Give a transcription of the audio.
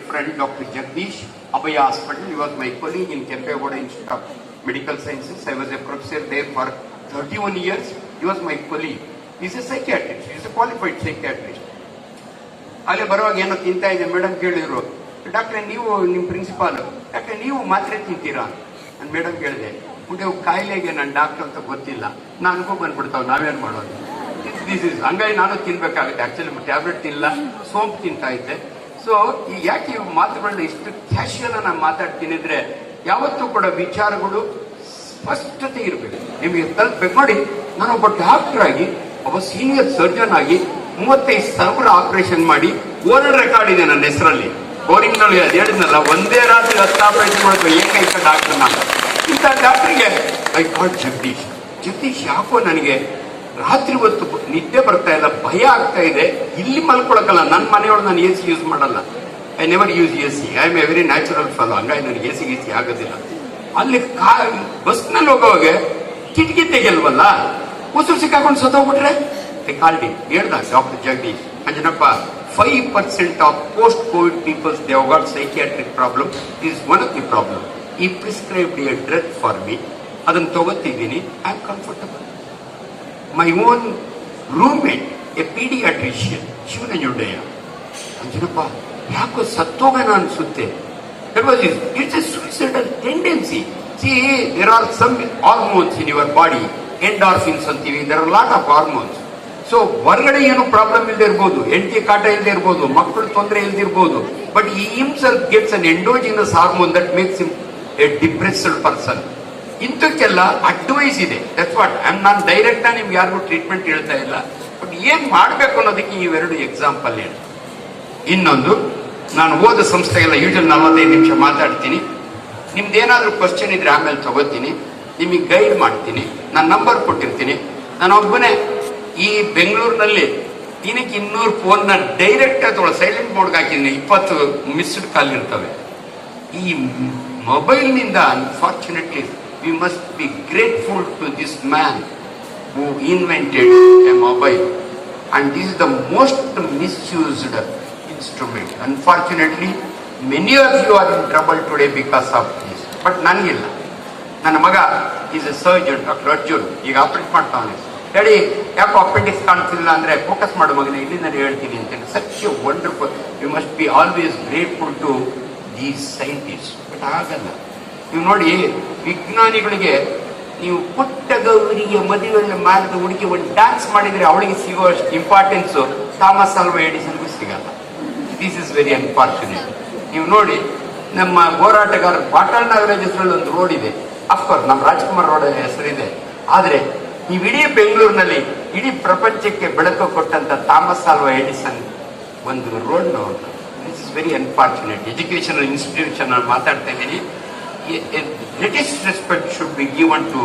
friend, Dr. Jagdish, Abhaya Hospital. He was my colleague in Kempegowda Institute of Medical Sciences. I was a professor there for 31 years. He was my colleague. He's a psychiatrist. He's a qualified psychiatrist. ಅಲ್ಲೇ ಬರುವಾಗ ಏನೋ ತಿಂತಾ ಇದೆ, madam ಕೇಳಿದ್ರು, ಡಾಕ್ಟ್ರೆ ನೀವು ನಿಮ್ಮ principal, ಡಾಕ್ಟ್ರೆ ನೀವು ಮಾತ್ರೆ ತಿಂತೀರಾ ನಾನು ಮೇಡಮ್ ಕೇಳಿದೆ. ಮುಂದೆ ಕಾಯಿಲೆಗೆ ನಾನು ಡಾಕ್ಟರ್ ಅಂತ ಗೊತ್ತಿಲ್ಲ, ನನಗೂ ಬಂದ್ಬಿಡ್ತಾವೆ, ನಾವೇನು ಮಾಡೋದು, ದಿಸ್ ಇಸ್ ಹಂಗಾಗಿ ನಾನು ತಿನ್ಬೇಕಾಗುತ್ತೆ. ಆಕ್ಚುಲಿ ಟ್ಯಾಬ್ಲೆಟ್ ತಿನ್ನಲ್ಲ, ಸೋಂಪು ತಿಂತಾ ಇದ್ದೆ. ಸೊ ಈ ಯಾಕೆ ಇವು ಮಾತುಗಳನ್ನ ಇಷ್ಟು ಕ್ಯಾಶುಯಲ್ ನಾನು ಮಾತಾಡ್ತೀನಿ ಅಂದ್ರೆ, ಯಾವತ್ತೂ ಕೂಡ ವಿಚಾರಗಳು ಸ್ಪಷ್ಟತೆ ಇರಬೇಕು, ನಿಮಗೆ ತಲುಪಬೇಕು. ನೋಡಿ, ನಾನೊಬ್ಬ ಡಾಕ್ಟರ್ ಆಗಿ, ಒಬ್ಬ ಸೀನಿಯರ್ ಸರ್ಜನ್ ಆಗಿ 35,000 ಆಪರೇಷನ್ ಮಾಡಿ ವರ್ಲ್ಡ್ ರೆಕಾರ್ಡ್ ಇದೆ ನನ್ನ ಹೆಸರಲ್ಲಿ. ಬೋರಿಂಗ್ನಲ್ಲಿ ಅದು ಹೇಳಿದ್ನಲ್ಲ, ಒಂದೇ ರಾತ್ರಿ 10 ಆಪರೇಷನ್ ಮಾಡೋದು ಏಕೈಕ ಡಾಕ್ಟರ್ ನಾನು. ಇಂಥ ಡಾಕ್ಟರ್ಗೆ ಐ ಕಾಲ್ ಜಗದೀಶ್ ಯಾಕೋ ನನಗೆ ರಾತ್ರಿ ಹೊತ್ತು ನಿದ್ದೆ ಬರ್ತಾ ಇಲ್ಲ, ಭಯ ಆಗ್ತಾ ಇದೆ, ಇಲ್ಲಿ ಮಲ್ಕೊಳಕಲ್ಲ. ನನ್ನ ಮನೆಯೊಳಗೆ ನಾನು AC ಯೂಸ್ ಮಾಡಲ್ಲ, I never use AC. I am A very natural follow, ಹಂಗಾಗಿ ನನಗೆ AC ಆಗೋದಿಲ್ಲ. ಅಲ್ಲಿ ಬಸ್ನಲ್ಲಿ ಹೋಗೋವಾಗ ಕಿಟಕಿ ತೆಗೆಯಲ್ವಲ್ಲ, ಉಸಿರು ಸಿಕ್ಕಾಕೊಂಡು ಸತ್ತೋಗ್ಬಿಟ್ರೆ ಹೇಳ್ದ doctor Jagadish, Anjanappa, 5% of post-COVID people, they have got psychiatric problem. This is one of the problem. He prescribed a drug for me. ಅದನ್ನು ತಗೋತಿದ್ದೀನಿ, I am comfortable. My own roommate, a paediatrician, Shivananjundaiah, Anjanappa ಯಾಕೋ ಸತ್ತೋಗೋಣ ಅನ್ಸುತ್ತೆ. It's a suicidal tendency. See, there are some hormones in your body, endorphins ಅಂತೀವಿ, there are a lot of hormones. So ಹೊರಗಡೆ ಏನು problem ಇಲ್ಲದೆ ಇರ್ಬೋದು, ಹೆಂಡತಿ ಕಾಟ ಇಲ್ಲದೆ ಇರ್ಬೋದು, ಮಕ್ಕಳು ತೊಂದರೆ ಇಲ್ದಿರ್ಬೋದು, ಬಟ್ ಈ himself gets an endogenous hormone that makes him a depressed person. ಇಂಥಕ್ಕೆಲ್ಲ ಅಡ್ವೈಸ್ ಇದೆ. ದಟ್ಸ್ ವಾಟ್ ನಾನು ಡೈರೆಕ್ಟ್ ಆಗಿ ನಿಮ್ಗೆ ಯಾರಿಗೂ ಟ್ರೀಟ್ಮೆಂಟ್ ಹೇಳ್ತಾ ಇಲ್ಲ, ಬಟ್ ಏನ್ ಮಾಡ್ಬೇಕು ಅನ್ನೋದಕ್ಕೆ ಇವೆರಡು ಎಕ್ಸಾಂಪಲ್ ಹೇಳಿ. ಇನ್ನೊಂದು, ನಾನು ಓದ ಸಂಸ್ಥೆಗೆಲ್ಲ ಯೂಶಲ್ 45 ನಿಮಿಷ ಮಾತಾಡ್ತೀನಿ. ನಿಮ್ದೇನಾದ್ರೂ ಕ್ವಶನ್ ಇದ್ರೆ ಆಮೇಲೆ ತಗೋತೀನಿ, ನಿಮಗೆ ಗೈಡ್ ಮಾಡ್ತೀನಿ. ನಾನು ನಂಬರ್ ಕೊಟ್ಟಿರ್ತೀನಿ. ನಾನು ಒಬ್ಬನೇ ಈ ಬೆಂಗಳೂರಿನಲ್ಲಿ ದಿನಕ್ಕೆ 200 ಫೋನ್ನ ಡೈರೆಕ್ಟ್ ಅಥವಾ ಸೈಲೆಂಟ್ ಮೋಡ್ಗೆ ಹಾಕಿದ್ದೀನಿ, 20 ಮಿಸ್ಡ್ ಕಾಲ್ ಇರ್ತವೆ. ಈ ಮೊಬೈಲ್ನಿಂದ unfortunately we must be grateful to this man who invented a mobile, and this is the most misused instrument. Unfortunately many of you are in trouble today because of this. But ನನಗಿಲ್ಲ. ನನ್ನ ಮಗ is a surgeon, doctor Arjun, ಈಗ operate ಮಾಡ್ತಾವನೆ. ಹೇಳಿ ಯಾಕೋ appendix ಕಾಣ್ತಿಲ್ಲ ಅಂದ್ರೆ, focus ಮಾಡೋ ಮಗನೇ, ಇಲ್ಲಿ ನಾನು ಹೇಳ್ತೀನಿ ಅಂತೇಳಿ. Such a wonderful. You must be always grateful to these scientist. But ಆಗಲ್ಲ. ನೀವು ನೋಡಿ, ವಿಜ್ಞಾನಿಗಳಿಗೆ ನೀವು ಪುಟ್ಟ ಗೌರಿಗೆ ಮದುವೆಯನ್ನು ಮಾಡಿದ ಹುಡುಗಿ ಒಂದು ಡ್ಯಾನ್ಸ್ ಮಾಡಿದ್ರೆ ಅವಳಿಗೆ ಸಿಗುವಷ್ಟು ಇಂಪಾರ್ಟೆನ್ಸು ಥಾಮಸ್ ಆಲ್ವಾ ಎಡಿಸನ್ಗೂ ಸಿಗಲ್ಲ. This is very unfortunate. ನೀವು ನೋಡಿ, ನಮ್ಮ ಹೋರಾಟಗಾರ ಬಾಟಲ್ ನಾಗರಾಜ್ ಹೆಸರಲ್ಲಿ ಒಂದು ರೋಡ್ ಇದೆ. ಅಫ್ಕೋರ್ಸ್ ನಮ್ಮ ರಾಜ್ಕುಮಾರ್ ರೋಡ್ ಹೆಸರಿದೆ. ಆದರೆ ನೀವು ಇಡೀ ಬೆಂಗಳೂರಿನಲ್ಲಿ ಇಡೀ ಪ್ರಪಂಚಕ್ಕೆ ಬೆಳಕು ಕೊಟ್ಟಂತ ಥಾಮಸ್ ಆಲ್ವಾ ಎಡಿಸನ್ ಒಂದು ರೋಡ್ ನೋಡ್ತಾರೆ. This is very unfortunate. Educational institution ಮಾತಾಡ್ತಾ ಇದ್ದೀನಿ. Greatest respect should be given to